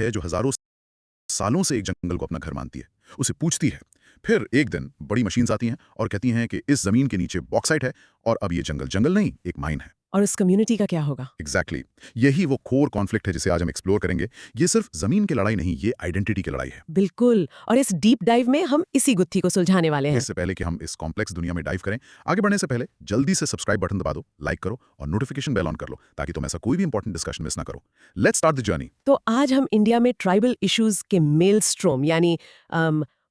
है जो हजारों सालों से एक जंगल को अपना घर मानती है, उसे पूछती है। फिर एक दिन बड़ी मशीन्स आती हैं और कहती हैं कि इस जमीन के नीचे बॉक्साइट है और अब ये जंगल जंगल नहीं, एक माइन है। और उस कम्युनिटी का क्या होगा? एग्जैक्टली यही वो कोर कॉन्फ्लिक्ट है जिसे आज हम एक्सप्लोर करेंगे। ये सिर्फ जमीन की लड़ाई नहीं, ये आइडेंटिटी की लड़ाई है। बिल्कुल, और इस डीप डाइव में हम इसी गुत्थी को सुलझाने वाले हैं। इससे पहले कि हम इस कॉम्प्लेक्स दुनिया में डाइव करें, आगे बढ़ने से पहले जल्दी से सब्सक्राइब बटन दबा दो, लाइक करो और नोटिफिकेशन बेल ऑन कर लो ताकि तुम ऐसा कोई भी इंपॉर्टेंट डिस्कशन मिस ना करो। Let's start the journey. तो आज हम इंडिया में ट्राइबल इश्यूज के मेलस्ट्रोम यानी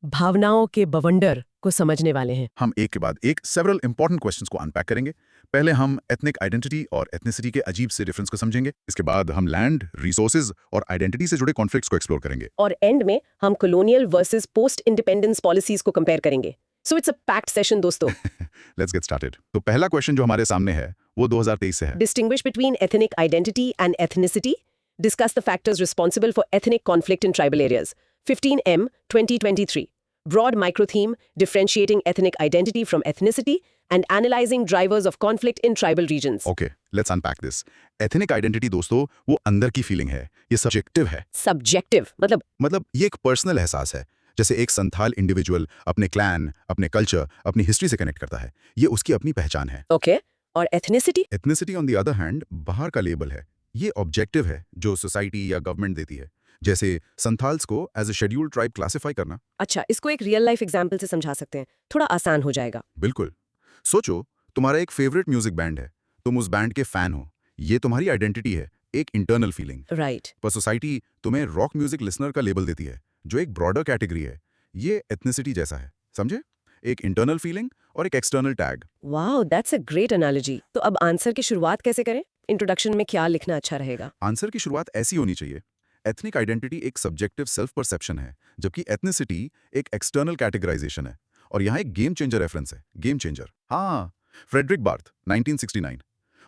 भावनाओं के बवंडर को समझने वाले हैं। हम एक के बाद एक सेवरल इंपॉर्टेंट क्वेश्चंस को अनपैक करेंगे। पहले हम एथनिक आइडेंटिटी और एथनिसिटी के अजीब से डिफरेंस को समझेंगे। इसके बाद हम लैंड, रिसोर्सेज और आइडेंटिटी से जुड़े कॉन्फ्लिक्ट्स को एक्सप्लोर करेंगे। और एंड में हम colonial versus post independence policies को कंपेयर करेंगे। So it's a packed session दोस्तों। Let's get started. तो पहला क्वेश्चन जो हमारे सामने है वो 2023 से है। Distinguish between ethnic identity and ethnicity. Discuss the factors responsible for ethnic conflict in tribal areas. 15M 2023. Broad micro-theme differentiating ethnic identity from ethnicity and analyzing drivers of conflict in tribal regions. Okay, let's unpack this. Ethnic identity दोस्तों वो अंदर की feeling है, ये subjective है। Subjective मतलब ये एक पर्सनल एहसास है। जैसे एक संथाल इंडिविजुअल अपने क्लैन, अपने कल्चर, अपनी हिस्ट्री से कनेक्ट करता है, ये उसकी अपनी पहचान है। okay. और ethnicity? Ethnicity on the other hand बाहर का लेबल है, ये ऑब्जेक्टिव है जो सोसाइटी या गवर्नमेंट देती है। जैसे संथाल्स को as a scheduled tribe classify करना। अच्छा, इसको एक रियल लाइफ एग्जाम्पल से समझा सकते हैं, थोड़ा आसान हो जाएगा। बिल्कुल। सोचो तुम्हारा एक फेवरेट म्यूजिक बैंड है, तुम उस बैंड के फैन हो, ये तुम्हारी आइडेंटिटी है, एक इंटरनल फीलिंग। राइट। पर सोसाइटी तुम्हें रॉक म्यूजिक लिसनर का लेबल देती है, जो एक ब्रॉडर कैटेगरी है। ये एथनिसिटी जैसा है, समझे? एक इंटरनल फीलिंग और एक external tag. Wow, that's a great analogy. तो अब आंसर की शुरुआत कैसे करें? इंट्रोडक्शन में क्या लिखना अच्छा रहेगा? आंसर की शुरुआत ऐसी होनी चाहिए। एथनिक आइडेंटिटी एक सब्जेक्टिव सेल्फ परसेप्शन है, जबकि एथनिसिटी एक एक्सटर्नल कैटेगराइजेशन है। और यहाँ एक गेम चेंजर रेफरेंस है, गेम चेंजर। हाँ, फ्रेडरिक बार्थ 1969।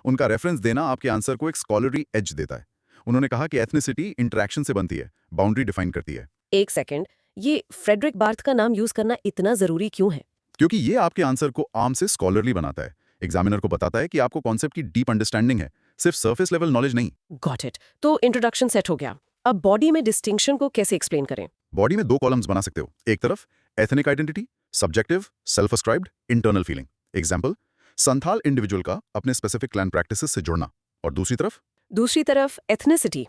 उनका रेफरेंस देना आपके आंसर को एक स्कॉलरी एज देता है। उन्होंने कहा कि एथनिसिटी इंटरैक्शन से बनती है, बाउंड्री डिफाइन करती है। एक सेकंड, ये फ्रेडरिक बार्थ का नाम यूज करना इतना जरूरी क्यों है? क्योंकि ये आपके आंसर को आम से स्कॉलरली बनाता है। एग्जामिनर को बताता है कि आपको कॉन्सेप्ट की डीप अंडरस्टैंडिंग है, सिर्फ सरफेस लेवल नॉलेज नहीं। Got it. तो इंट्रोडक्शन सेट हो गया, अब बॉडी में डिस्टिंक्शन को कैसे एक्सप्लेन करें? बॉडी में दो कॉलम्स बना सकते हो। एक तरफ ethnic identity, subjective, self ascribed, internal feeling. Example, Santhal individual का अपने स्पेसिफिक क्लैन प्रैक्टिसेस से जुड़ना। और दूसरी तरफ ethnicity,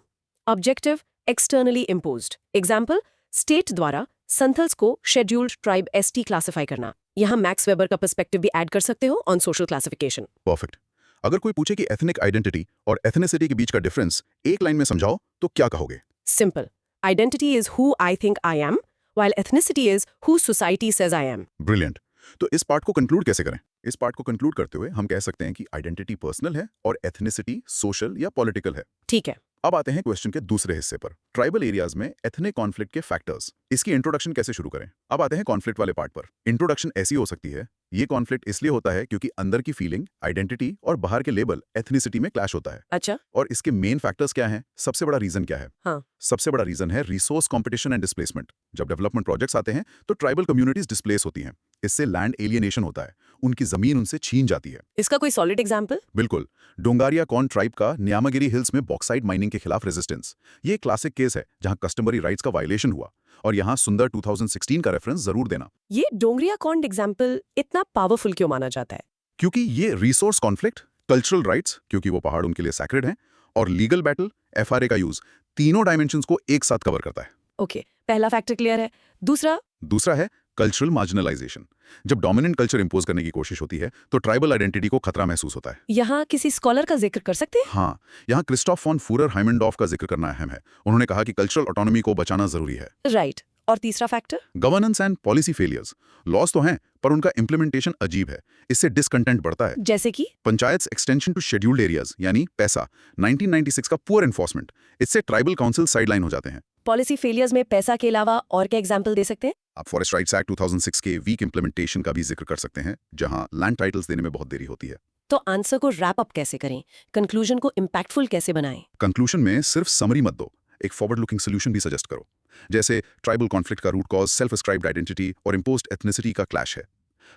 objective, externally imposed. Example, state द्वारा संथल्स को शेड्यूल्ड ट्राइब एसटी क्लासिफाई करना। यहाँ मैक्स वेबर का पर्सपेक्टिव भी ऐड कर सकते हो ऑन सोशल क्लासिफिकेशन। परफेक्ट। अगर कोई पूछे कि एथनिक आइडेंटिटी और एथनिसिटी के बीच का डिफरेंस एक लाइन में समझाओ तो क्या कहोगे? Simple, identity is who I think I am, while ethnicity is who society says I am. Brilliant. तो इस पार्ट को कंक्लूड कैसे करें? इस पार्ट को कंक्लूड करते हुए हम कह सकते हैं कि आइडेंटिटी पर्सनल है और एथनिसिटी सोशल या पॉलिटिकल है। ठीक है। अब आते हैं क्वेश्चन के दूसरे हिस्से पर, ट्राइबल एरियाज में एथनिक कॉन्फ्लिक्ट के फैक्टर्स। इसकी इंट्रोडक्शन कैसे शुरू करें? अब आते हैं कॉन्फ्लिक्ट वाले पार्ट पर। इंट्रोडक्शन ऐसी हो सकती है, ये कॉन्फ्लिक्ट इसलिए होता है क्योंकि अंदर की फीलिंग, आइडेंटिटी और बाहर के लेबल एथनिसिटी में क्लैश होता है। अच्छा। और इसके मेन फैक्टर्स क्या हैं? सबसे बड़ा रीजन क्या है? हाँ। सबसे बड़ा रीजन है रिसोर्स कंपटीशन एंड डिस्प्लेसमेंट। जब डेवलपमेंट प्रोजेक्ट्स आते हैं तो ट्राइबल कम्युनिटीज डिस्प्लेस होती हैं। इससे लैंड एलियनेशन होता है, उनकी जमीन उनसे छीन जाती है। इसका कोई सॉलिड एग्जांपल? बिल्कुल, डोंगारिया कॉन ट्राइब का न्यामागिरी हिल्स में बॉक्साइट माइनिंग के खिलाफ रेजिस्टेंस। ये क्लासिक केस है जहां कस्टमरी राइट्स का वायलेशन हुआ। और यहां सुंदर 2016 का रेफरेंस जरूर देना। ये डोंगरिया कॉन्ड एग्जांपल इतना पावरफुल क्यों माना जाता है? क्योंकि ये रिसोर्स कॉन्फ्लिक्ट, कल्चरल राइट्स क्योंकि वो पहाड़ उनके लिए सैक्रेड हैं, और लीगल बैटल, एफआरए का यूज, तीनों डायमेंशंस को एक साथ कवर करता है। ओके, पहला फैक्टर क्लियर है। दूसरा है कल्चरल मार्जिनलाइजेशन। जब डोमिनेंट कल्चर इंपोज करने की कोशिश होती है तो ट्राइबल आइडेंटिटी को खतरा महसूस होता है। यहाँ किसी स्कॉलर का जिक्र कर सकते हैं? हाँ, यहाँ क्रिस्टोफ फॉन फूरर हाइमेंडॉफ का जिक्र करना अहम है। उन्होंने कहा कि कल्चरल ऑटोनॉमी को बचाना जरूरी है। राइट। और तीसरा factor? Governance and policy failures. Laws तो हैं पर उनका इंप्लीमेंटेशन अजीब है, इससे डिसकंटेंट बढ़ता है। जैसे कि panchayat extension to scheduled areas यानी पैसा, 1996 का पुअर एनफोर्समेंट, इससे ट्राइबल काउंसिल साइडलाइन हो जाते हैं। पॉलिसी फेलियर्स में पैसा के अलावा और क्या एग्जांपल दे सकते हैं? आप फॉरेस्ट राइट्स एक्ट 2006 के वीक इंप्लीमेंटेशन का भी जिक्र कर सकते हैं, जहां लैंड टाइटल्स देने में बहुत देरी होती है। तो आंसर को रैप अप कैसे करें? कंक्लूजन को इम्पैक्टफुल कैसे बनाएं? कंक्लूजन में सिर्फ समरी मत दो, एक फॉरवर्ड लुकिंग सोल्यूशन भी सजेस्ट करो। जैसे ट्राइबल कॉन्फ्लिक्ट का root cause self ascribed identity और इम्पोज्ड एथनिसिटी का क्लैश है।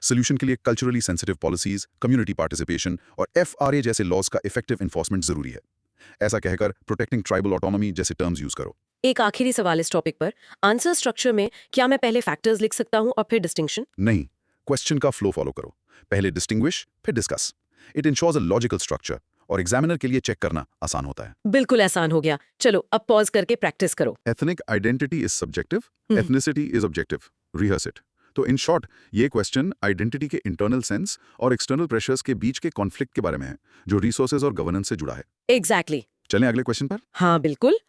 सोल्यूशन के लिए culturally sensitive policies, community participation और एफआरए जैसे लॉज का इफेक्टिव इन्फोर्समेंट जरूरी है। ऐसा कहकर प्रोटेक्टिंग ट्राइबल ऑटोनॉमी जैसे टर्म्स यूज करो। एक आखिरी सवाल इस टॉपिक पर, आंसर स्ट्रक्चर में क्या मैं पहले फैक्टर्स लिख सकता हूँ और फिर डिस्टिंक्शन? नहीं, क्वेश्चन का फ्लो फॉलो करो। पहले डिस्टिंग्विश, फिर discuss. It ensures a logical structure और एग्जामिनर के लिए चेक करना आसान होता है। बिल्कुल आसान हो गया। चलो अब पॉज करके प्रैक्टिस करो। Ethnic identity is subjective, ethnicity is objective. Rehearse it. तो इन शॉर्ट, ये क्वेश्चन आइडेंटिटी के इंटरनल सेंस और एक्सटर्नल प्रेशर्स के बीच के कॉन्फ्लिक्ट के बारे में है, जो रिसोर्सेज और गवर्नेंस से जुड़ा है। एग्जैक्टली। चलें अगले क्वेश्चन पर। हाँ बिल्कुल।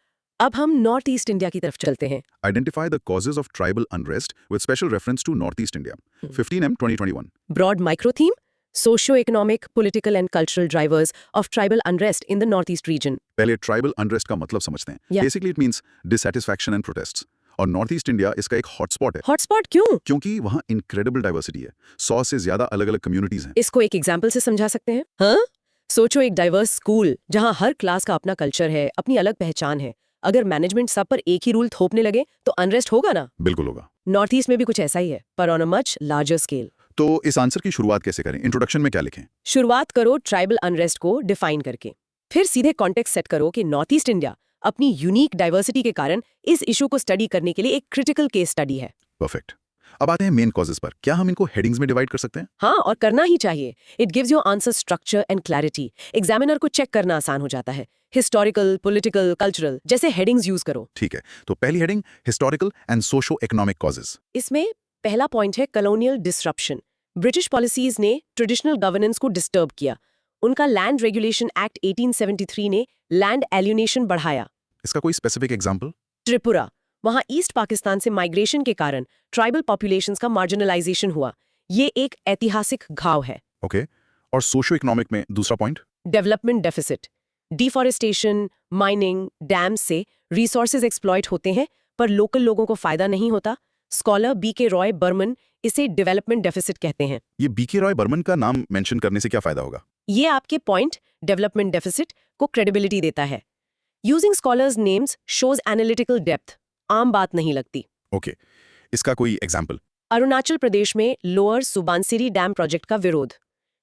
अब हम नॉर्थ ईस्ट इंडिया की तरफ चलते हैं। Identify the causes of tribal unrest with special reference to Northeast India. 15M 2021. Broad micro theme, socio economic, political and cultural drivers of tribal unrest in the north east region. पहले tribal unrest का मतलब समझते हैं। Yeah. Basically it means dissatisfaction and protests. और north east India इसका एक hotspot है, hotspot क्यों? क्योंकि वहाँ इनक्रेडिबल डाइवर्सिटी है। 100 से ज्यादा अलग अलग कम्युनिटीज हैं। इसको एक एग्जाम्पल से समझा सकते हैं? हाँ, सोचो एक डाइवर्स स्कूल जहाँ हर क्लास का अपना कल्चर है, अपनी अलग पहचान है। अगर मैनेजमेंट सब पर एक ही रूल थोपने लगे तो अनरेस्ट होगा ना? बिल्कुल होगा। नॉर्थ ईस्ट में भी कुछ ऐसा ही है, पर on a much larger scale. तो इस आंसर की शुरुआत कैसे करें? इंट्रोडक्शन में क्या लिखें? शुरुआत करो ट्राइबल अनरेस्ट को डिफाइन करके, फिर सीधे कॉन्टेक्स्ट सेट करो कि नॉर्थ ईस्ट इंडिया अपनी यूनिक डाइवर्सिटी के कारण इस इशू को स्टडी करने के लिए एक क्रिटिकल केस स्टडी है। परफेक्ट। अब आते हैं मेन कॉजेस पर। क्या हम इनको हेडिंग्स में डिवाइड कर सकते हैं? हाँ, और करना ही चाहिए। It gives your answer structure and clarity. Examiner को चेक करना आसान हो जाता है। हिस्टोरिकल, पॉलिटिकल, कल्चरल जैसे हेडिंग्स यूज करो। ठीक है, तो पहली heading historical and socio economic causes. इसमें पहला पॉइंट है कॉलोनियल डिसरप्शन। ब्रिटिश पॉलिसीज ने ट्रेडिशनल गवर्नेंस को डिस्टर्ब किया। उनका लैंड रेगुलेशन एक्ट 1873 ने लैंड एलियनेशन बढ़ाया। इसका कोई स्पेसिफिक एग्जांपल? त्रिपुरा, वहां ईस्ट पाकिस्तान से माइग्रेशन के कारण ट्राइबल पॉपुलेशंस का मार्जिनलाइजेशन हुआ। ये एक ऐतिहासिक घाव है। ओके, और सोशो इकोनॉमिक में दूसरा point? Development deficit. Deforestation, mining, dam से रिसोर्सेज एक्सप्लॉइट होते हैं पर लोकल लोगों को फायदा नहीं होता। स्कॉलर बीके रॉय बर्मन इसे डेवलपमेंट डेफिसिट कहते हैं। ये बीके रॉय बर्मन का नाम मेंशन करने से क्या फायदा होगा? ये आपके पॉइंट डेवलपमेंट डेफिसिट को क्रेडिबिलिटी देता है। Using scholars names shows analytical depth. आम बात नहीं लगती। ओके, इसका कोई एग्जांपल? अरुणाचल प्रदेश में लोअर सुबानसिरी डैम प्रोजेक्ट का विरोध।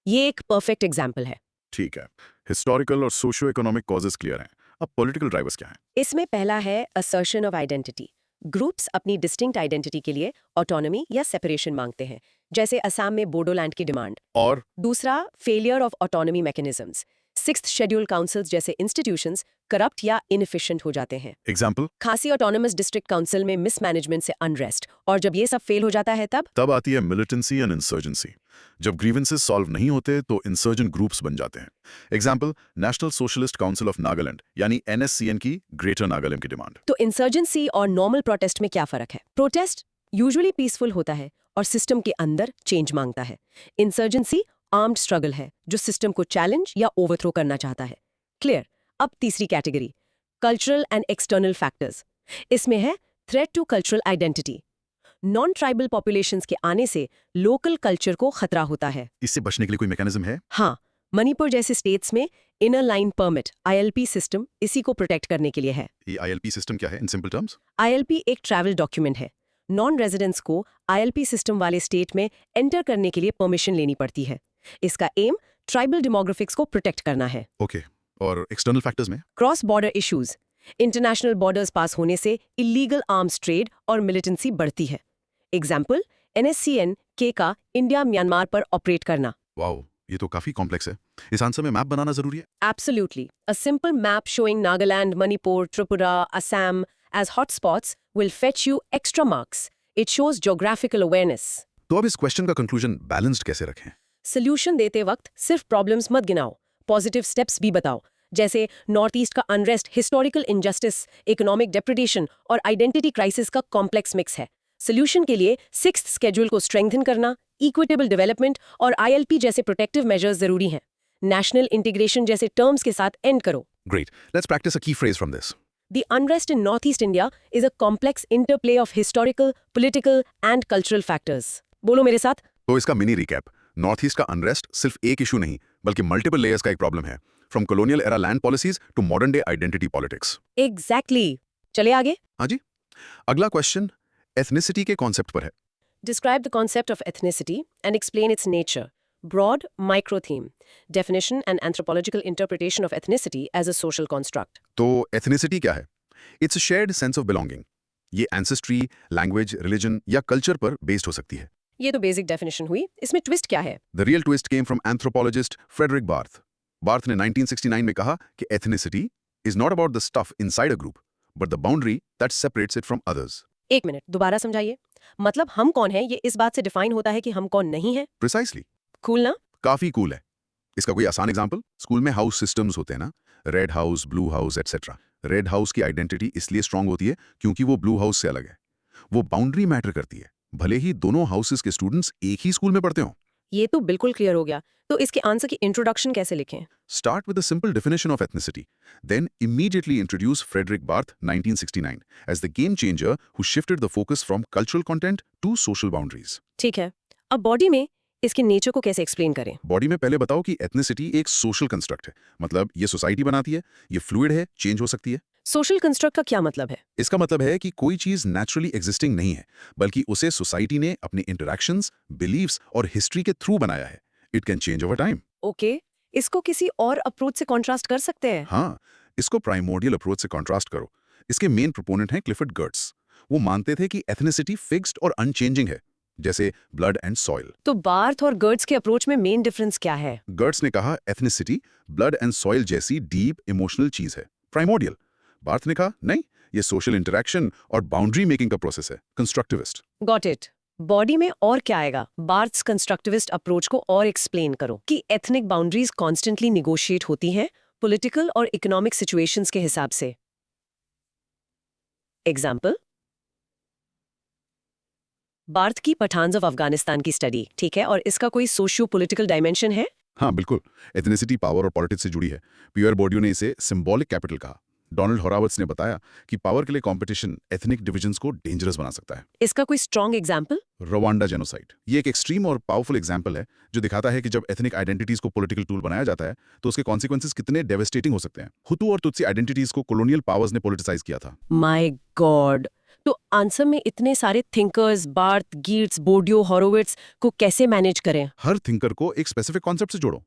ये एक परफेक्ट एग्जाम्पल है। ठीक है, हिस्टोरिकल और सोशियो इकोनॉमिक कॉजेस क्लियर हैं। अब पॉलिटिकल ड्राइवर्स क्या हैं? इसमें पहला है असर्शन ऑफ आइडेंटिटी। ग्रुप्स अपनी डिस्टिंक्ट आइडेंटिटी के लिए ऑटोनॉमी या सेपरेशन मांगते हैं, जैसे असम में बोडोलैंड की डिमांड। और दूसरा, failure of autonomy mechanisms. Sixth schedule councils जैसे इंस्टीट्यूशंस करप्ट या इनएफिशिएंट हो जाते हैं। एग्जांपल? खासी ऑटोनमस डिस्ट्रिक्ट काउंसिल में मिसमैनेजमेंट से अनरेस्ट, और जब ये सब फेल हो जाता है तब आती है मिलिटेंसी एंड इंसर्जेंसी। जब ग्रीवेंसेस सॉल्व नहीं होते तो इंसर्जेंट ग्रुप्स बन जाते हैं। Example, national socialist council of Nagaland यानी NSCN की ग्रेटर नागालैंड की डिमांड। तो इंसर्जेंसी और नॉर्मल प्रोटेस्ट में क्या फर्क है? प्रोटेस्ट यूजुअली पीसफुल होता है और सिस्टम के अंदर चेंज मांगता है। इंसर्जेंसी आर्म्ड स्ट्रगल है जो सिस्टम को चैलेंज या ओवरथ्रो करना चाहता है। क्लियर? अब तीसरी category, cultural and external factors. इसमें है threat to cultural identity. Non tribal populations के आने से लोकल कल्चर को खतरा होता है। इससे बचने के लिए कोई मैकेनिज्म है? हाँ, मणिपुर जैसे स्टेट्स में inner line permit ILP system इसी को प्रोटेक्ट करने के लिए है। ये ILP सिस्टम क्या है इन सिंपल टर्म्स? ILP एक ट्रैवल डॉक्यूमेंट है। नॉन रेजिडेंट्स को ILP सिस्टम वाले स्टेट में एंटर करने के लिए परमिशन लेनी पड़ती है। इसका एम ट्राइबल डेमोग्राफिक्स को प्रोटेक्ट करना है। ओके, और एक्सटर्नल फैक्टर्स में? Cross border issues. International borders पास होने से इलीगल आर्म्स ट्रेड और मिलिटेंसी बढ़ती है। एग्जाम्पल, NSCN के का इंडिया म्यांमार पर ऑपरेट करना। वाओ, ये तो काफी कॉम्प्लेक्स है। इस आंसर में मैप बनाना जरूरी है? Absolutely. A simple map showing Nagaland, Manipur, Tripura, Assam as hotspots will fetch you extra marks. It shows geographical awareness. तो अब इस क्वेश्चन का कंक्लूजन बैलेंस्ड कैसे रखें? Solution देते वक्त सिर्फ प्रॉब्लम्स मत गिनाओ, पॉजिटिव स्टेप्स भी बताओ, जैसे नॉर्थ ईस्ट का अनरेस्ट हिस्टोरिकल इनजस्टिस, इकोनॉमिक डेप्रिडेशन और आइडेंटिटी क्राइसिस का कॉम्प्लेक्स मिक्स है। सोल्यूशन के लिए सिक्स्थ स्केड्यूल को स्ट्रेंथन करना, इक्विटेबल डेवलपमेंट और ILP जैसे प्रोटेक्टिव मेजर्स जरूरी हैं। नेशनल इंटीग्रेशन जैसे टर्म्स के साथ एंड करो। Great. Let's practice a key phrase from this. The unrest in Northeast India is a complex interplay of historical, political and cultural factors. बोलो मेरे साथ। तो इसका मिनी रिकैप, नॉर्थ ईस्ट का अनरेस्ट सिर्फ एक इशू नहीं बल्कि मल्टीपल लेयर्स का एक प्रॉब्लम है, from colonial era land policies to modern day identity politics. Exactly. चले आगे। हाँ जी। अगला क्वेश्चन एथनिसिटी के कॉन्सेप्ट पर है। Describe the concept of ethnicity and explain its nature. Broad micro theme. Definition and anthropological interpretation of ethnicity as a social construct. तो ethnicity क्या है? It's a shared sense of belonging. ये ancestry, language, religion या culture पर based हो सकती है। ये तो बेसिक डेफिनेशन हुई, इसमें ट्विस्ट क्या है? The real twist came from anthropologist Fredrik Barth. Barth ने 1969 में कहा कि ethnicity is not about the stuff inside a group but the boundary that separates it from others. एक मिनट, दोबारा समझाइए। मतलब हम कौन हैं ये इस बात से डिफाइन होता है कि हम कौन नहीं हैं? प्रिसाइसली। कूल ना? काफी कूल है। इसका कोई आसान एग्जांपल, स्कूल में हाउस सिस्टम्स होते हैं ना, red house, blue house etcetera. Red house की आइडेंटिटी इसलिए स्ट्रांग होती है क्योंकि वो ब्लू हाउस से अलग है। वो बाउंड्री मैटर करती है, भले ही दोनों हाउसेस के स्टूडेंट्स एक ही स्कूल में पढ़ते हों। ये तो बिल्कुल क्लियर हो गया। तो इसके आंसर की इंट्रोडक्शन कैसे लिखें? Start with a simple definition of ethnicity, then immediately introduce Frederick Barth 1969 as the game changer who shifted the focus from cultural content to social boundaries. ठीक है, अब बॉडी में इसके नेचर को कैसे एक्सप्लेन करें? बॉडी में पहले बताओ कि एथनिसिटी एक सोशल कंस्ट्रक्ट है, मतलब ये सोसाइटी बनाती है, ये फ्लूइड है, चेंज हो सकती है। सोशल कंस्ट्रक्ट का क्या मतलब है? इसका मतलब है कि कोई चीज नेचुरली एग्जिस्टिंग नहीं है, बल्कि उसे सोसाइटी ने अपने इंटरैक्शंस, बिलीव्स और हिस्ट्री के थ्रू बनाया है। It can change over time. Okay, इसको किसी और अप्रोच से कॉन्ट्रास्ट कर सकते हैं? हाँ, इसको प्राइमोर्डियल अप्रोच से कॉन्ट्रास्ट करो। इसके मेन प्रोपोनेंट हैं क्लिफर्ड गर्ट्स। वो मानते थे कि एथनिसिटी फिक्स्ड और अनचेंजिंग है, जैसे ब्लड एंड सॉइल। तो बार्थ और गर्ड्स के अप्रोच में मेन डिफरेंस क्या है? गर्ट्स ने कहा एथनिसिटी ब्लड एंड सॉइल जैसी डीप इमोशनल चीज है, प्राइमोर्डियल। बार्थ ने कहा नहीं, ये सोशल इंटरैक्शन और बाउंड्री मेकिंग का प्रोसेस है, कंस्ट्रक्टिविस्ट। Got it. बॉडी में और क्या आएगा? बार्थ्स कंस्ट्रक्टिविस्ट अप्रोच को और एक्सप्लेन करो कि एथनिक बाउंड्रीज कॉन्स्टेंटली निगोशिएट होती हैं पॉलिटिकल और इकोनॉमिक सिचुएशंस के हिसाब से। एग्जाम्पल, बार्थ की पठान्स ऑफ अफगानिस्तान की स्टडी, ठीक है, और इसका कोई सोशियो पॉलिटिकल डायमेंशन है? हाँ बिल्कुल, एथनिसिटी पावर और पॉलिटिक्स से जुड़ी है। पियर बोर्डियो ने इसे सिंबॉलिक कैपिटल कहा। डोनाल्ड हॉरावर्ट्स ने बताया कि पावर के लिए कंपटीशन एथनिक डिविजन्स को डेंजरस बना सकता है। इसका कोई स्ट्रॉन्ग एग्जाम्पल? रवांडा जेनोसाइड, ये एक एक्सट्रीम और पावरफुल एग्जाम्पल है जो दिखाता है कि जब एथनिक आइडेंटिटीज को पॉलिटिकल टूल बनाया जाता है तो उसके कॉन्सिक्वेंसेस कितने डेवेस्टेटिंग हो सकते हैं। हुतू और तुत्सी आइडेंटिटीज को कॉलोनियल पावर्स ने पॉलिटिसाइज किया था। My God. तो आंसर में इतने सारे थिंकर्स, बार्थ, गिट्स, बोर्डियो, हॉरोविट्स को कैसे मैनेज करें? हर थिंकर को एक स्पेसिफिक कॉन्सेप्ट से जोड़ो।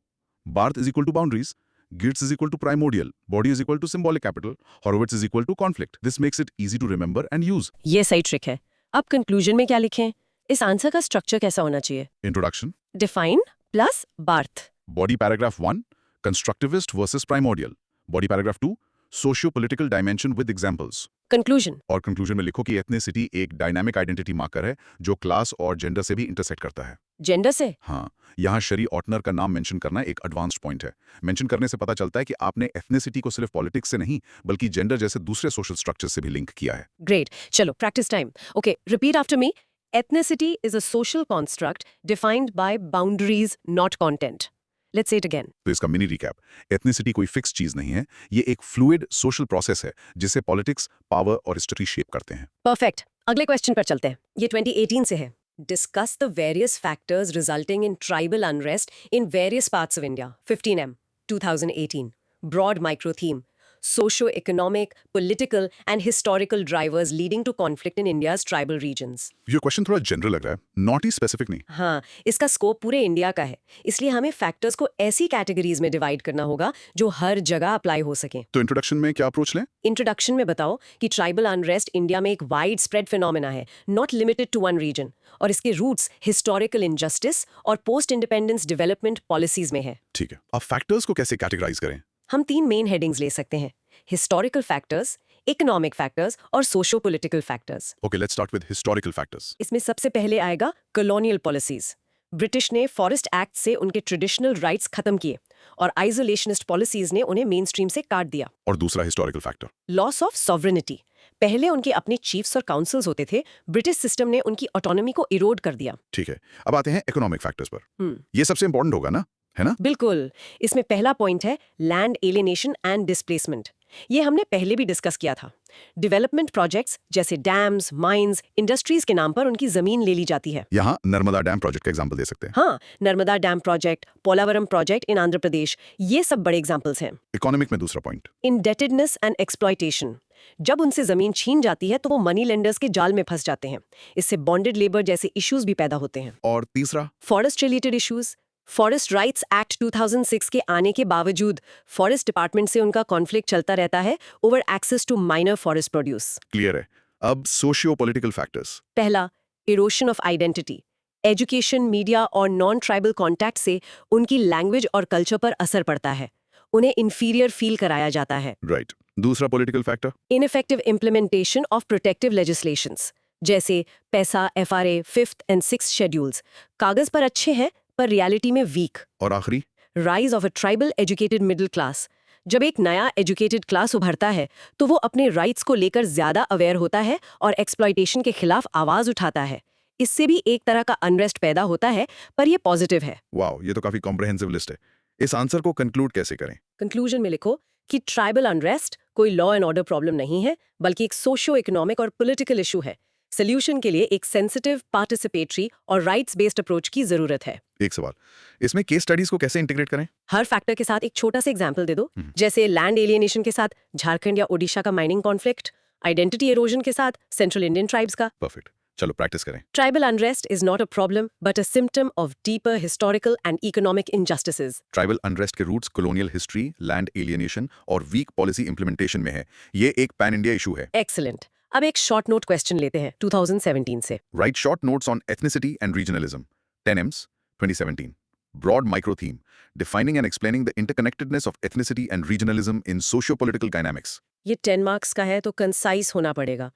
Barth is equal to boundaries, Geertz is equal to primordial, Bourdieu is equal to symbolic capital, Horowitz is equal to conflict. This makes it easy to remember and use. ये सही trick है। अब conclusion में क्या लिखें? इस answer का structure कैसा होना चाहिए? Introduction, define plus Barth. Body paragraph 1 constructivist versus primordial, body paragraph 2 socio political dimension with examples. Conclusion, और कंक्लूजन में लिखो कि एथनिसिटी एक डायनामिक आइडेंटिटी मार्कर है जो क्लास और जेंडर से भी इंटरसेक्ट करता है। जेंडर से? हाँ, यहाँ शरी ऑटनर का नाम मेंशन करना एक एडवांस्ड पॉइंट है। मेंशन करने से पता चलता है कि आपने एथनिसिटी को सिर्फ पॉलिटिक्स से नहीं बल्कि जेंडर जैसे दूसरे सोशल स्ट्रक्चर से भी लिंक किया है। ग्रेट, चलो practice time. Okay, repeat after me. Ethnicity is a social construct defined by boundaries, not content. Let's say it again. तो इसका मिनी रिकैप, एथनिसिटी कोई फिक्स चीज नहीं है, ये एक फ्लूइड सोशल प्रोसेस है जिसे पॉलिटिक्स, पावर और हिस्ट्री शेप करते हैं। Perfect. अगले क्वेश्चन पर चलते हैं। ये 2018 से है। Discuss the various factors resulting in tribal unrest in various parts of India. 15M, 2018. Broad micro theme. Socio-economic, political and historical drivers leading to conflict in India's tribal regions. ये question थोड़ा general लग रहा है, not he specific नहीं। हाँ, इसका scope पूरे India का है, इसलिए हमें फैक्टर्स को ऐसी कैटेगरीज में डिवाइड करना होगा जो हर जगह अप्लाई हो सके। तो इंट्रोडक्शन में क्या अप्रोच लें? इंट्रोडक्शन में बताओ कि ट्राइबल अनरेस्ट इंडिया में एक वाइड स्प्रेड फिनोमेना है, not limited to one region, और इसके रूट्स हिस्टोरिकल इनजस्टिस और पोस्ट इंडिपेंडेंस डेवलपमेंट पॉलिसीज में है। ठीक है, अब फैक्टर्स को कैसे कैटेगराइज करें? हम 3 मेन हेडिंग्स ले सकते हैं: हिस्टोरिकल फैक्टर्स, इकोनॉमिक फैक्टर्स और socio political factors. Okay, let's start with historical factors. इसमें सबसे पहले आएगा कॉलोनियल पॉलिसीज। ब्रिटिश ने फॉरेस्ट एक्ट से उनके ट्रेडिशनल राइट्स खत्म किए और आइसोलेशनिस्ट पॉलिसीज ने उन्हें मेन स्ट्रीम से काट दिया। और दूसरा historical factor, loss of sovereignty. पहले उनके अपने चीफ्स और काउंसिल्स होते थे, ब्रिटिश सिस्टम ने उनकी ऑटोनॉमी को इरोड कर दिया। ठीक है, अब आते हैं इकोनॉमिक फैक्टर्स पर। ये सबसे इंपॉर्टेंट होगा ना, है ना? बिल्कुल। इसमें पहला पॉइंट है लैंड एलिनेशन एंड डिस्प्लेसमेंट। ये हमने पहले भी डिस्कस किया था। डेवलपमेंट प्रोजेक्ट्स जैसे डैम्स, माइंस, इंडस्ट्रीज के नाम पर उनकी जमीन ले ली जाती है। यहाँ नर्मदा डैम प्रोजेक्ट का एग्जांपल दे सकते हैं। हाँ, Narmada dam project, Polavaram project in Andhra Pradesh, ये सब बड़े एग्जांपल्स हैं। इकोनॉमिक में दूसरा पॉइंट, इंडेटेडनेस एंड एक्सप्लॉयटेशन। जब उनसे जमीन छीन जाती है तो वो मनी लेंडर्स के जाल में फंस जाते हैं। इससे बॉन्डेड लेबर जैसे इश्यूज भी पैदा होते हैं। और तीसरा, forest related issues, forest rights act 2006 के आने के बावजूद फॉरेस्ट डिपार्टमेंट से उनका कॉन्फ्लिक्ट चलता रहता है over access to minor forest produce. Clear है। अब सोशियो पॉलिटिकल फैक्टर्स। पहला, erosion of identity. Education, media और नॉन ट्राइबल कॉन्टैक्ट से उनकी लैंग्वेज और कल्चर पर असर पड़ता है। उन्हें इंफीरियर फील कराया जाता है। राइट। दूसरा political factor. Ineffective implementation of protective legislations, जैसे पैसा, FRA, 5th and 6th schedules कागज पर अच्छे हैं पर रियलिटी में वीक। और आखिरी। Rise of a tribal educated middle class. जब एक नया एजुकेटेड क्लास उभरता है तो वो अपने राइट्स को लेकर ज्यादा अवेयर होता है और एक्सप्लॉयटेशन के खिलाफ आवाज उठाता है। इससे भी एक तरह का अनरेस्ट पैदा होता है, पर ये पॉजिटिव है। वाओ, ये तो काफी कॉम्प्रिहेंसिव लिस्ट है। इस आंसर को कंक्लूड कैसे करें? कंक्लूजन में लिखो कि ट्राइबल अनरेस्ट कोई लॉ एंड ऑर्डर प्रॉब्लम नहीं है, बल्कि एक सोशियो इकोनॉमिक और पॉलिटिकल इशू है। सोल्यूशन के लिए एक सेंसिटिव, पार्टिसिपेटरी और राइट्स बेस्ड अप्रोच की जरूरत है। एक सवाल, इसमें केस स्टडीज को कैसे इंटीग्रेट करें? हर फैक्टर के साथ एक छोटा सा एग्जाम्पल दे दो, जैसे लैंड एलियनेशन के साथ झारखंड या ओडिशा का माइनिंग कॉन्फ्लिक्ट, आइडेंटिटी एरोजन के साथ सेंट्रल इंडियन ट्राइब्स का। परफेक्ट, चलो प्रैक्टिस करें। Tribal unrest is not a problem but a symptom of deeper historical and economic injustices. Tribal unrest के roots colonial history, land alienation और weak policy implementation में है। ये एक पैन इंडिया इशू है। एक्सीलेंट। अब एक शॉर्ट नोट क्वेश्चन लेते हैं 2017 से। Write short notes on ethnicity and regionalism. 10 M's, 2017. Broad micro theme, defining and explaining the interconnectedness of ethnicity and regionalism in socio-political dynamics. ये 10 मार्क्स का है तो कंसाइज होना पड़ेगा।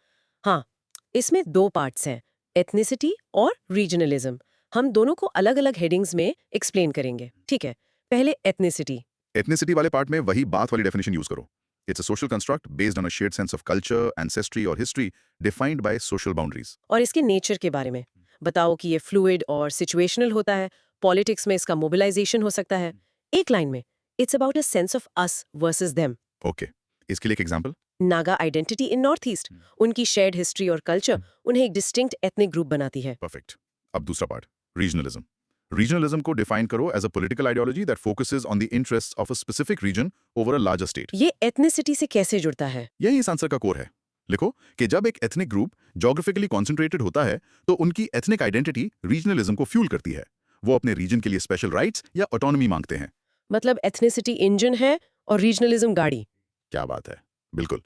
हाँ, इसमें 2 पार्ट्स हैं, एथनिसिटी और रीजनलिज्म। हम दोनों को अलग-अलग हेडिंग्स में एक्सप्लेन करेंगे। ठीक है, पहले एथनिसिटी। Ethnicity वाले पार्ट में वही बात वाली डेफिनेशन यूज करो। It's a social construct based on a shared sense of culture, ancestry or history defined by social boundaries. और इसके नेचर के बारे में बताओ कि ये फ्लूइड और सिचुएशनल होता है, पॉलिटिक्स में इसका मोबिलाइजेशन हो सकता है। एक लाइन में, it's about a sense of us versus them. Okay. इसके लिए एक example? Naga identity in north east, उनकी शेयर्ड हिस्ट्री और कल्चर उन्हें एक डिस्टिंक्ट एथनिक ग्रुप बनाती है। Perfect. अब दूसरा पार्ट, regionalism. Regionalism को डिफाइन करो as a political ideology that focuses on the interests of a specific region over a larger state. ये एथनिसिटी से कैसे जुड़ता है? यही इस आंसर का कोर है। लिखो कि जब एक एथनिक ग्रुप जोग्राफिकली कॉन्सेंट्रेटेड होता है तो उनकी एथनिक आइडेंटिटी रीजनलिज्म को फ्यूल करती है। वो अपने रीजन के लिए स्पेशल राइट्स या ऑटोनॉमी मांगते हैं। मतलब एथनिसिटी इंजन है और रीजनलिज्म गाड़ी। क्या बात है, बिल्कुल।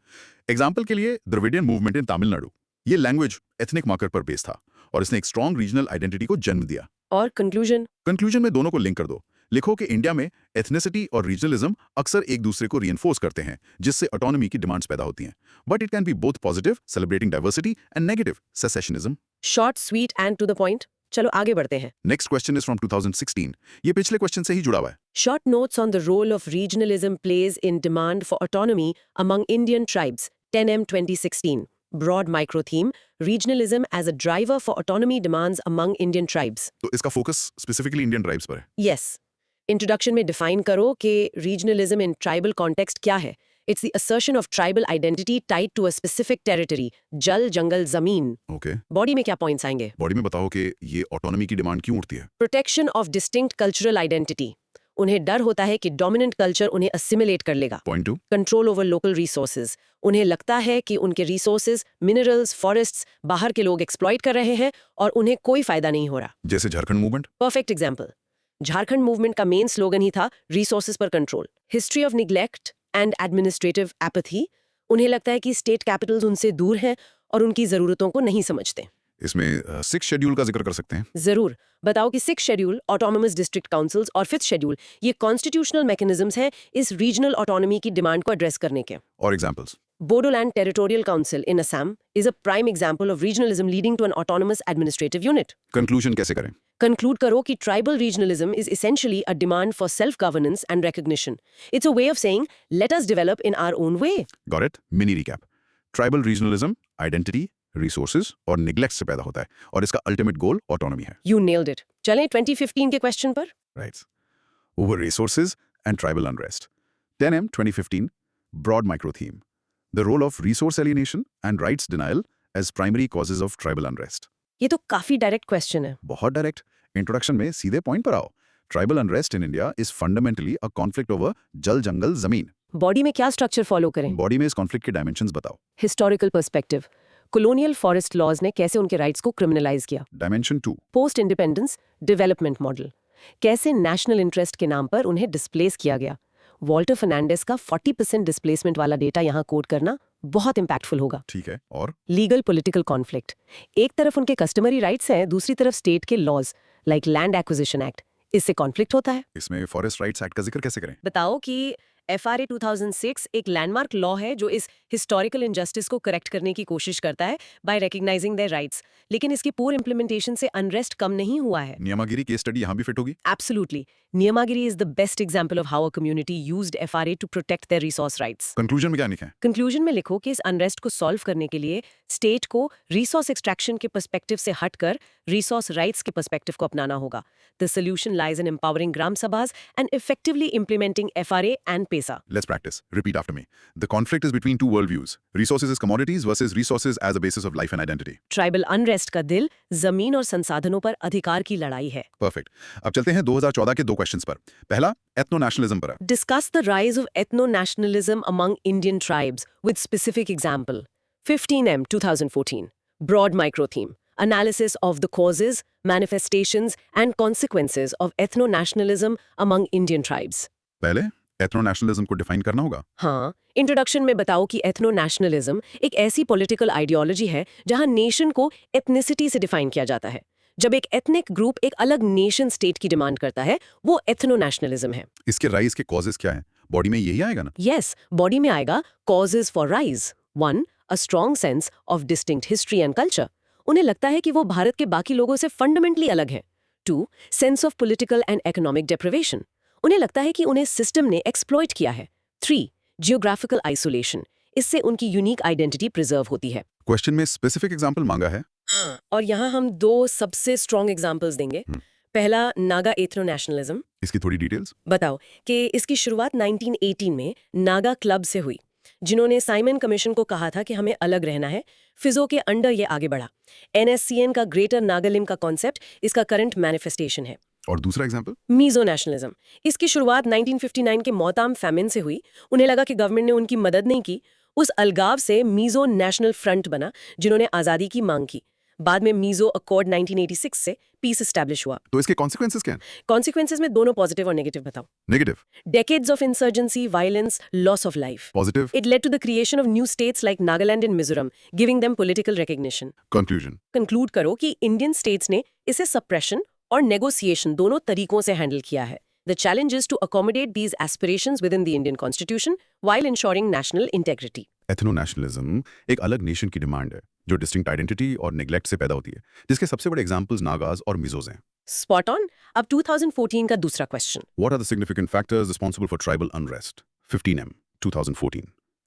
एग्जाम्पल के लिए द्रविडियन मूवमेंट इन तमिलनाडु, ये लैंग्वेज एथनिक मार्कर पर बेस्ड था और इसने एक स्ट्रॉन्ग रीजनल आइडेंटिटी को जन्म दिया। और कंक्लूजन? कंक्लूजन में दोनों को लिंक कर दो। लिखो कि इंडिया में एथनिसिटी और रीजनलिज्म अक्सर एक दूसरे को रीइंफोर्स करते हैं, जिससे ऑटोनॉमी की डिमांड्स पैदा होती हैं। But it can be both positive, celebrating diversity, and negative, secessionism. Short, sweet and to the point. चलो आगे बढ़ते हैं। Next question is from 2016। ये पिछले क्वेश्चन से ही जुड़ा हुआ है। Short notes on the role of regionalism plays in demand for autonomy among Indian tribes, 10M 2016. Broad micro theme, regionalism as a driver for autonomy demands among Indian tribes. तो इसका focus specifically Indian tribes पर है। Yes. Introduction में define करो कि regionalism in tribal context क्या है. It's the assertion of tribal identity tied to a specific territory, जल, जंगल, जमीन. ओके। Body में क्या points आएंगे? बॉडी में बताओ कि ये ऑटोनॉमी की डिमांड क्यों उठती है? Protection of distinct cultural identity. उन्हें डर होता है कि dominant culture उन्हें assimilate कर लेगा. Point 2। Control over local resources. उन्हें लगता है कि उनके रिसोर्सेज, मिनरल्स, फॉरेस्ट्स बाहर के लोग एक्सप्लॉइट कर रहे हैं और उन्हें कोई फायदा नहीं हो रहा। जैसे Jharkhand movement. Perfect example. Jharkhand movement का मेन स्लोगन ही था रिसोर्सेज पर control. History of neglect and administrative apathy. उन्हें लगता है कि स्टेट कैपिटल्स उनसे दूर हैं और उनकी जरूरतों को नहीं समझते। इसमें 6 शेड्यूल का जिक्र कर सकते हैं। जरूर। बताओ कि 6 शेड्यूल, ऑटोनोमस डिस्ट्रिक्ट काउंसिल्स और 5th शेड्यूल, ये कॉन्स्टिट्यूशनल मैकेनिज्म्स हैं इस रीजनल ऑटोनॉमी की डिमांड को एड्रेस करने के। और examples? Bodoland Territorial Council in Assam is a prime example of regionalism leading to an autonomous administrative unit. Conclusion कैसे करें? Conclude करो कि tribal regionalism is essentially a demand for self-governance and recognition. It's a way of saying, let us develop in our own way. Got it. Mini recap. Tribal regionalism identity, resources और neglect से पैदा होता है और इसका ultimate goal autonomy है। You nailed it. चलें 2015 के क्वेश्चन पर। Right. Over resources and tribal unrest. 10M 2015 broad micro theme, the role of resource alienation and rights denial as primary causes of tribal unrest. ये तो काफी direct question है। बहुत direct. Introduction में सीधे पॉइंट पर आओ। Tribal unrest in India is fundamentally a conflict over जल, जंगल, जमीन। बॉडी में क्या स्ट्रक्चर फॉलो करें? बॉडी में इस कॉन्फ्लिक्ट के डायमेंशंस बताओ। Historical perspective. Colonial forest laws ने कैसे उनके राइट्स को क्रिमिनलाइज किया। Dimension 2। Post independence development model. कैसे नेशनल इंटरेस्ट के नाम पर उन्हें डिस्प्लेस किया गया। वॉल्टर फर्नांडिस का 40% डिस्प्लेसमेंट वाला डेटा यहाँ कोट करना बहुत इंपैक्टफुल होगा। ठीक है, और लीगल पॉलिटिकल कॉन्फ्लिक्ट, एक तरफ उनके कस्टमरी राइट्स हैं, दूसरी तरफ स्टेट के laws like land acquisition act, इससे कॉन्फ्लिक्ट होता है। इसमें फॉरेस्ट राइट्स एक्ट का जिक्र कैसे करें? बताओ कि FRA 2006 एक लैंडमार्क लॉ है जो इस हिस्टोरिकल इनजस्टिस को करेक्ट करने की कोशिश करता है बाय रिकॉग्नाइजिंग देयर राइट्स, लेकिन इसकी पूर इंप्लीमेंटेशन से अनरेस्ट कम नहीं हुआ है। नियमागिरी केस स्टडी यहाँ भी फिट होगी? Absolutely. Niyamagiri is the best example of how a community used FRA to protect their resource rights. Conclusion में क्या लिखा है? कंक्लूजन में लिखो कि इस अनरेस्ट को सॉल्व करने के लिए स्टेट को रिसोर्स एक्सट्रैक्शन के पर्सपेक्टिव से हटकर रिसोर्स राइट्स के पर्सपेक्टिव को अपनाना होगा। The solution lies in empowering gram sabhas and effectively implementing FRA and PESA. Let's practice. Repeat after me. The conflict is between two worldviews. Resources as commodities versus resources as a basis of life and identity. Tribal unrest का दिल जमीन और संसाधनों पर अधिकार की लड़ाई है। Perfect. अब चलते हैं 2014 के दो क्वेश्चंस पर। पहला, एथनो नेशनलिज्म पर। Discuss the rise of ethno-nationalism among Indian tribes with specific example. 15M 2014. Broad micro-theme. Analysis of the causes, manifestations and consequences of ethno-nationalism among Indian tribes. पहले एथनो नेशनलिज्म को define करना होगा। हाँ, introduction में बताओ कि ethno-nationalism एक ऐसी पॉलिटिकल आइडियोलॉजी है जहां नेशन को एथनिसिटी से डिफाइन किया जाता है। जब एक एथनिक ग्रुप एक अलग नेशन स्टेट की डिमांड करता है, वो एथनो-नेशनलिज्म है। इसके राइज के कॉजेस क्या हैं? बॉडी में यही आएगा ना? Yes, बॉडी में आएगा causes for rise. 1. A strong sense of distinct history and culture. उन्हें लगता है कि वो भारत के बाकी लोगों से फंडामेंटली अलग हैं। 2. Sense of political and economic deprivation. उन्हें लगता है कि उन्हें सिस्टम ने एक्सप्लॉइट किया है। 3. Geographical isolation. इससे उनकी यूनिक आइडेंटिटी प्रिजर्व होती है। क्वेश्चन में स्पेसिफिक एग्जांपल मांगा है। और यहाँ हम दो सबसे स्ट्रॉन्ग एग्जाम्पल्स देंगे। पहला, नागा एथनो नेशनलिज्म। इसकी थोड़ी डिटेल्स। बताओ कि इसकी शुरुआत 1918 में नागा क्लब से हुई, जिन्होंने साइमन कमीशन को कहा था कि हमें अलग रहना है। फिजो के अंडर ये आगे बढ़ा। NSCN का ग्रेटर नागालिम का कॉन्सेप्ट इसका करंट मैनिफेस्टेशन है। और दूसरा एग्जांपल? Meso nationalism. इसकी शुरुआत 1959 के मोताम फैमिन से हुई। उन्हें लगा कि गवर्नमेंट ने उनकी मदद नहीं की। उस अलगाव से मीजो नेशनल फ्रंट बना, जिन्होंने आज़ादी की मांग की। बाद में मीजो अकॉर्ड 1986 से पीस एस्टैब्लिश हुआ। तो इसके कॉन्सिक्वेंसेस क्या हैं? कॉन्सिक्वेंसेस में दोनों पॉजिटिव और नेगेटिव बताओ। Negative. Decades of insurgency, violence, loss of life. Positive. It led to the creation of new states like Nagaland and Mizoram, giving them political recognition. Conclusion. Conclude करो कि Indian states ने इसे suppression और negotiation दोनों तरीकों से handle किया है। The challenge is to accommodate these aspirations within the Indian constitution while ensuring national integrity. Ethno nationalism एक अलग नेशन की डिमांड है जो डिस्टिंक्ट आइडेंटिटी और नेग्लेक्ट से पैदा होती है, जिसके सबसे बड़े एग्जांपल्स नागाज और मिजोज हैं। Spot on. अब 2014 का दूसरा question. What are the significant factors responsible for tribal unrest? 15M 2014.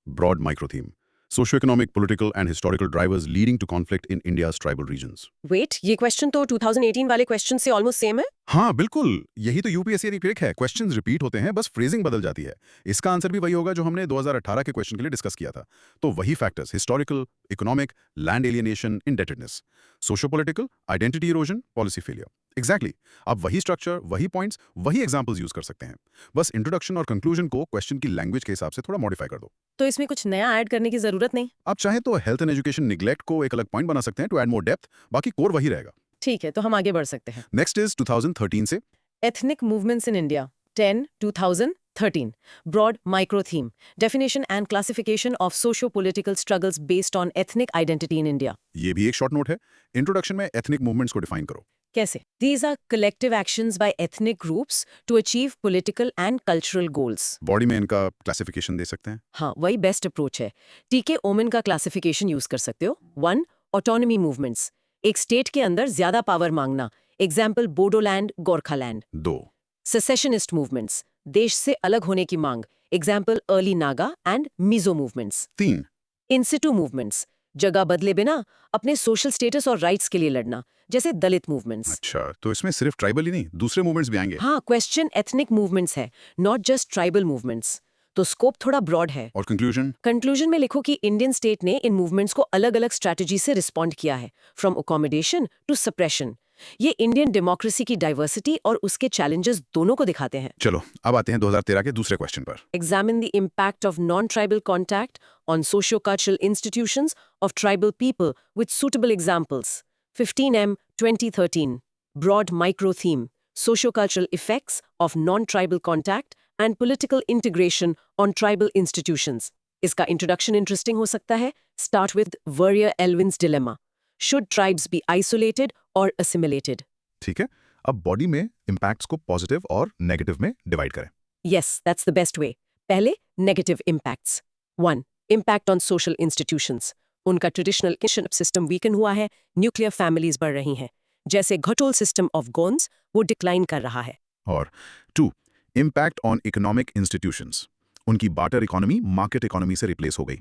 Broad micro theme. Socioeconomic, political and historical drivers leading to conflict in India's tribal regions. Wait, ये क्वेश्चन तो 2018 वाले question से almost same है। हाँ बिल्कुल, यही तो UPSC की ट्रिक है। क्वेश्चंस रिपीट होते हैं, बस फ्रेजिंग बदल जाती है। इसका आंसर भी वही होगा जो हमने 2018 के क्वेश्चन के लिए डिस्कस किया था। तो वही factors, historical, economic, land alienation, indebtedness, socio political, identity erosion, policy failure. Exactly, आप वही स्ट्रक्चर, वही पॉइंट्स, वही एग्जांपल्स यूज कर सकते हैं। बस इंट्रोडक्शन और कंक्लूजन को क्वेश्चन की लैंग्वेज के हिसाब से थोड़ा मॉडिफाई कर दो। तो इसमें कुछ नया ऐड करने की जरूरत नहीं। आप चाहें तो हेल्थ एंड एजुकेशन निग्लेक्ट को एक अलग पॉइंट बना सकते हैं टू ऐड मोर डेप्थ, बाकी कोर वही रहेगा। ठीक है, तो हम आगे बढ़ सकते हैं। नेक्स्ट इज 2013 से Ethnic movements in India, 10-2013. Broad micro-theme. Definition and classification of socio-political struggles based on ethnic identity in India. ये भी एक शॉर्ट नोट है। इंट्रोडक्शन में एथनिक मूवमेंट्स को डिफाइन करो। कैसे? These are collective actions by ethnic groups to achieve political and cultural goals. Body में इनका क्लासिफिकेशन दे सकते हैं। हाँ, वही बेस्ट अप्रोच है। TK ओमन का क्लासिफिकेशन यूज कर सकते हो। 1. Autonomy movements. एक स्टेट के अंदर ज्यादा पावर मांगना। Example Bodoland, Gorkhaland. 2. Secessionist movements, देश से अलग होने की मांग। Example early Naga and Mizo movements. 3. In situ movements, जगह बदले बिना अपने सोशल स्टेटस और राइट्स के लिए लड़ना, जैसे दलित मूवमेंट्स। अच्छा, तो इसमें सिर्फ ट्राइबल ही नहीं, दूसरे मूवमेंट्स भी आएंगे। हाँ, क्वेश्चन एथनिक मूवमेंट्स है, नॉट जस्ट ट्राइबल मूवमेंट्स। तो स्कोप थोड़ा ब्रॉड है। और कंक्लूजन? कंक्लूजन में लिखो कि इंडियन स्टेट ने इन मूवमेंट्स को अलग अलग स्ट्रैटेजी से रिस्पॉन्ड किया है, फ्रॉम अकोमोडेशन टू सप्रेशन। ये इंडियन डेमोक्रेसी की डाइवर्सिटी और उसके चैलेंजेस दोनों को दिखाते हैं। चलो अब आते हैं 2013 के दूसरे क्वेश्चन पर। Examine the impact of non-tribal contact on socio-cultural institutions of tribal people with suitable examples. 15M 2013. Broad micro theme. socio-cultural effects of non-tribal contact and political integration on tribal institutions. इसका introduction interesting हो सकता है. Start with Warrior Elvin's dilemma. Should tribes be isolated or assimilated? ठीक है, अब body में impacts को positive और नेगेटिव में डिवाइड करें. Yes, that's the best way. पहले negative impacts. 1. Impact on social institutions. उनका ट्रेडिशनल किशन सिस्टम वीकन हुआ है, न्यूक्लियर फैमिलीज बढ़ रही हैं. जैसे घटोल सिस्टम ऑफ गोन्स वो डिक्लाइन कर रहा है. और 2. Impact on economic institutions. उनकी बार्टर इकोनॉमी मार्केट इकोनॉमी से रिप्लेस हो गई.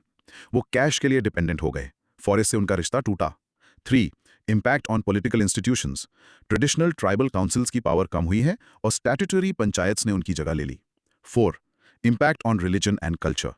वो कैश के लिए डिपेंडेंट हो गए. फॉरेस्ट से उनका रिश्ता टूटा. 3. Impact on political institutions. Traditional tribal councils की पावर कम हुई है और स्टैट्यूटरी पंचायत्स ने उनकी जगह ले ली. 4. Impact on religion and culture.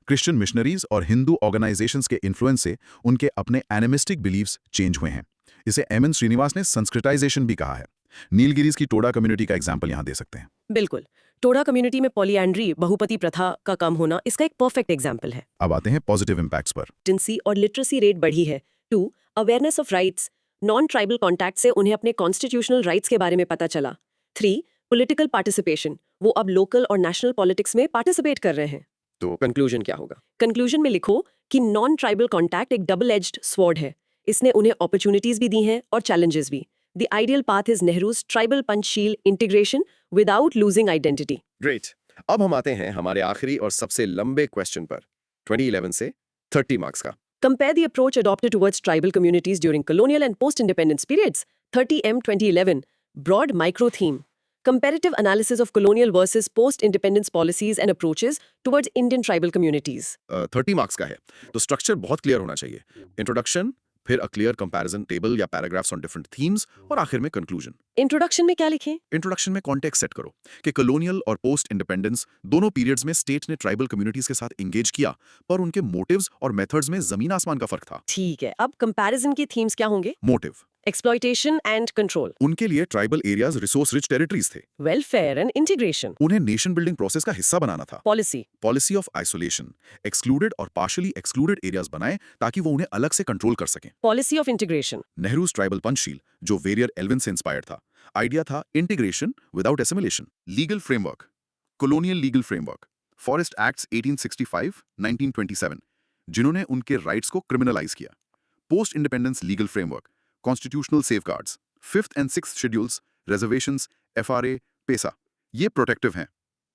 Christian missionaries और हिंदू ऑर्गेनाइजेशंस के इन्फ्लुएंस से उनके अपने एनिमिस्टिक बिलीव्स चेंज हुए हैं. इसे एम.एन. श्रीनिवास ने संस्कृताइजेशन भी कहा है. नीलगिरीज की टोडा कम्युनिटी का एग्जाम्पल यहाँ दे सकते हैं. बिल्कुल. टोडा कम्युनिटी में पॉलीएंड्री बहुपति प्रथा का कम होना इसका एक परफेक्ट एग्जाम्पल है. अब आते हैं पॉजिटिव इम्पैक्ट्स पर. टेंसी और लिटरेसी रेट बढ़ी है. 2. Awareness of rights. Non tribal contact से उन्हें अपने कॉन्स्टिट्यूशनल राइट्स के बारे में पता चला. 3. Political participation. वो अब लोकल और नेशनल पॉलिटिक्स में पार्टिसिपेट कर रहे हैं. तो कंक्लूजन क्या होगा? कंक्लूजन में लिखो कि नॉन ट्राइबल कॉन्टैक्ट एक डबल एज्ड स्वॉर्ड है. इसने उन्हें अपॉर्चुनिटीज भी दी हैं और चैलेंजेस भी. The ideal path is Nehru's tribal Panchsheel integration without losing identity. Great. अब हम आते हैं हमारे आखिरी और सबसे लंबे क्वेश्चन पर 2011 से 30 मार्क्स का. Compare the approach adopted towards tribal communities during colonial and post-independence periods. 30M 2011. Broad micro theme. Comparative analysis of colonial versus post-independence policies and approaches towards Indian tribal communities. 30 marks का है, तो structure बहुत clear होना चाहिए. Introduction, फिर a clear comparison table या paragraphs on different themes और आखिर में कंक्लूजन. इंट्रोडक्शन में क्या लिखें? इंट्रोडक्शन में कॉन्टेक्स्ट सेट करो कि कॉलोनियल और पोस्ट इंडिपेंडेंस दोनों पीरियड्स में स्टेट ने ट्राइबल कम्युनिटीज के साथ एंगेज किया, पर उनके मोटिव्स और मेथड्स में जमीन आसमान का फर्क था. ठीक है. अब कंपैरिजन के थीम्स क्या होंगे? मोटिव. Exploitation and control. उनके लिए tribal areas resource rich territories थे. Welfare and integration. उन्हें नेशन बिल्डिंग प्रोसेस का हिस्सा बनाना था. Policy. Policy of isolation. Excluded और पार्शियली एक्सक्लूडेड एरियाज बनाए ताकि वो उन्हें अलग से कंट्रोल कर सकें. Policy of integration. Nehru's tribal Panchsheel, जो वेरियर एल्विन से इंस्पायर्ड था. आइडिया था integration without assimilation. Legal framework. Colonial legal framework. Forest acts 1865, 1927, जिन्होंने उनके राइट्स को क्रिमिनलाइज किया. Post independence legal framework. Constitutional safeguards. 5th and 6th schedules, reservations, FRA, पेसा, ये protective हैं.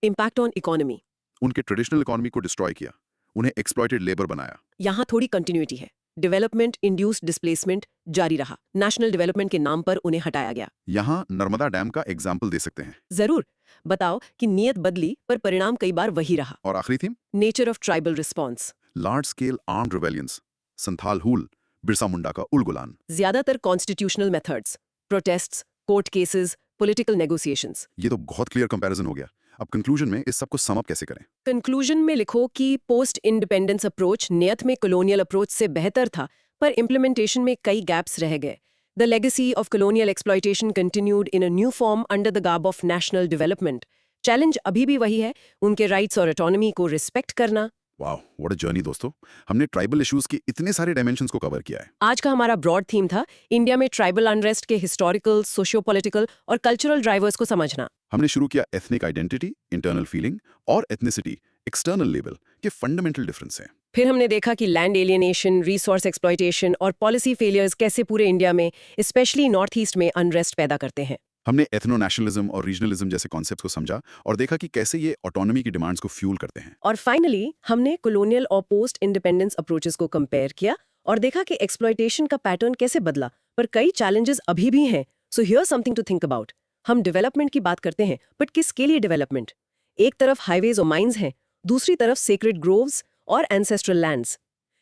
Impact on economy. उनके ट्रेडिशनल इकोनॉमी को destroy किया, उन्हें एक्सप्लॉइटेड लेबर बनाया. यहाँ थोड़ी कंटिन्यूटी है. डेवलपमेंट इंड्यूस्ड डिस्प्लेसमेंट जारी रहा. नेशनल डेवलपमेंट के नाम पर उन्हें हटाया गया. यहाँ नर्मदा डैम का एग्जाम्पल दे सकते हैं. जरूर. बताओ कि नियत बदली पर परिणाम कई बार वही रहा. और आखिरी theme, nature of tribal response. Large scale armed rebellions. Santhal Hul, Birsa Munda का उलगुलान. ज्यादातर constitutional methods, protests, court cases, political negotiations. ये तो बहुत क्लियर कंपैरिजन हो गया. अब कंक्लूजन में इस सब को सम अप कैसे करें? कंक्लूजन में लिखो कि पोस्ट इंडिपेंडेंस अप्रोच नियत में कॉलोनियल अप्रोच से बेहतर था, पर इम्प्लीमेंटेशन में कई गैप्स रह गए. The legacy of colonial exploitation continued in a new form under the garb of national development. Challenge अभी भी वही है, उनके राइट्स और ऑटोनॉमी को रिस्पेक्ट करना. वाओ, व्हाट अ जर्नी दोस्तों. हमने ट्राइबल इश्यूज के इतने सारे डायमेंशंस को कवर किया है. आज का हमारा ब्रॉड थीम था इंडिया में ट्राइबल अनरेस्ट के हिस्टोरिकल, सोशियो पॉलिटिकल और कल्चरल ड्राइवर्स को समझना. हमने शुरू किया एथनिक आइडेंटिटी, इंटरनल फीलिंग और एथनिसिटी, एक्सटर्नल लेबल के फंडामेंटल डिफरेंस हैं. फिर हमने देखा कि लैंड एलियनेशन, रिसोर्स एक्सप्लॉयटेशन और पॉलिसी फेलियर्स कैसे पूरे इंडिया में, स्पेशली नॉर्थ ईस्ट में अनरेस्ट पैदा करते हैं. हमने एथनो नेशनलिज्म और रीजनलिज्म जैसे कॉन्सेप्ट्स को समझा और देखा कि कैसे ये ऑटोनॉमी की डिमांड्स को फ्यूल करते हैं. और फाइनली हमने कॉलोनियल और पोस्ट इंडिपेंडेंस अप्रोचेस को कंपेयर किया और देखा कि एक्सप्लॉयटेशन का पैटर्न कैसे बदला, पर कई चैलेंजेस अभी भी हैं. So here something to think about. हम डेवलपमेंट की बात करते हैं, बट किसके लिए डेवलपमेंट? एक तरफ हाईवेज और माइंस हैं, दूसरी तरफ सेक्रेड ग्रोव्स और एंसेस्ट्रल लैंड्स.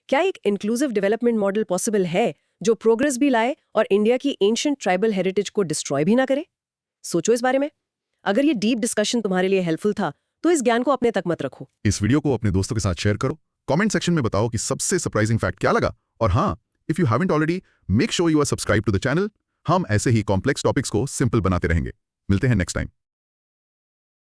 क्या एक इंक्लूसिव डेवलपमेंट मॉडल पॉसिबल है जो प्रोग्रेस भी लाए और इंडिया की एंशिएंट ट्राइबल हेरिटेज को डिस्ट्रॉय भी ना करे? सोचो इस बारे में. अगर ये डीप डिस्कशन तुम्हारे लिए हेल्पफुल था तो इस ज्ञान को अपने तक मत रखो. इस वीडियो को अपने दोस्तों के साथ शेयर करो. कमेंट सेक्शन में बताओ कि सबसे सरप्राइजिंग फैक्ट क्या लगा. और हाँ, if you haven't already, make sure you are subscribed to the channel. हम ऐसे ही कॉम्प्लेक्स टॉपिक्स को सिंपल बनाते रहेंगे. मिलते हैं नेक्स्ट टाइम.